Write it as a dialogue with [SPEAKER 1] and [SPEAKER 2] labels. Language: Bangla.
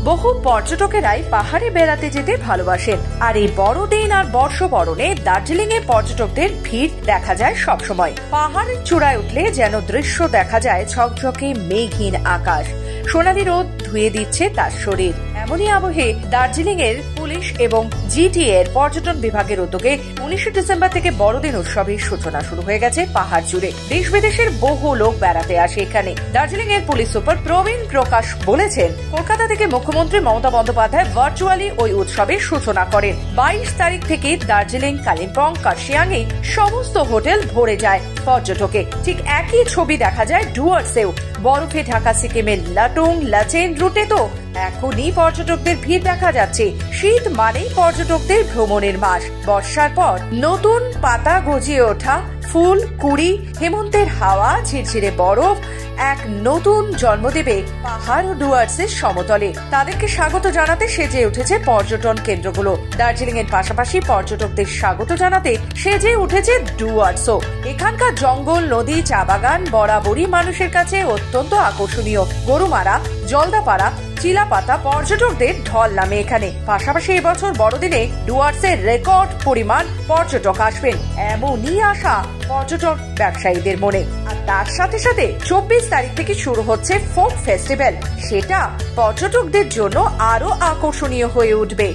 [SPEAKER 1] বহু পর্যটকেরাই পাহাড়ে বেড়াতে যেতে ভালোবাসেন। আর এই বড়দিন আর বর্ষবরণে দার্জিলিং এ পর্যটকদের ভিড় দেখা যায় সবসময়। পাহাড়ের চূড়ায় উঠলে যেন দৃশ্য দেখা যায় ঝকঝকে মেঘহীন আকাশ, সোনালি রোদ ধুয়ে দিচ্ছে তার শরীর। এমনই আবহে দার্জিলিং এর পুলিশ এবং জিটিএ এর পর্যটন বিভাগের উদ্যোগে 19 ডিসেম্বর থেকে বড়দিন উৎসবের সূচনা শুরু হয়ে গেছে পাহাড় জুড়ে। দেশ বিদেশের বহু লোক বেড়াতে আসে এখানে। দার্জিলিং এর পুলিশ সুপার প্রবীণ প্রকাশ বলেছেন, কলকাতা থেকে মুখ্যমন্ত্রী মমতা বন্দ্যোপাধ্যায় ভার্চুয়ালি ওই উৎসবের সূচনা করেন। 22 তারিখ থেকে দার্জিলিং, কালিম্পং, কার্শিয়াং এ সমস্ত হোটেল ভরে যায় পর্যটকে। ঠিক একই ছবি দেখা যায় ডুয়ার্সেও। বরফে ঢাকা সিকিমের লাটুং, লাচেন রুটে তো এখনই পর্যটকদের ভিড় দেখা যাচ্ছে। শীত মানেই পর্যটকদের ভ্রমণের মাস। বর্ষার পর নতুন পাতা গজিয়ে ওঠা ফুল, কুড়ি, হেমন্তের হাওয়া, ঝিরঝিরে বরফ এক নতুন জন্ম দেবে পাহাড় ও ডুয়ার্সের সমতলে। তাদেরকে স্বাগত জানাতে সেজে উঠেছে পর্যটন কেন্দ্রগুলো। দার্জিলিং এর পাশাপাশি পর্যটকদের স্বাগত জানাতে সেজে উঠেছে ডুয়ার্সও। এখানকার জঙ্গল, নদী, চা বাগান বরাবরই মানুষের কাছে অত্যন্ত আকর্ষণীয়। গরুমারা, জলদাপাড়া, চিলাপাতা পর্যটকদের ঢল নামে এখানে। পাশাপাশি এবছর বড়দিনে ডুয়ার্সের রেকর্ড পরিমাণ পর্যটক আসবেন, এমনই আশা পর্যটক ব্যবসায়ীদের মনে। আর তার সাথে সাথে 24 তারিখ থেকে শুরু হচ্ছে ফোক ফেস্টিভ্যাল, সেটা পর্যটকদের জন্য আরো আকর্ষণীয় হয়ে উঠবে।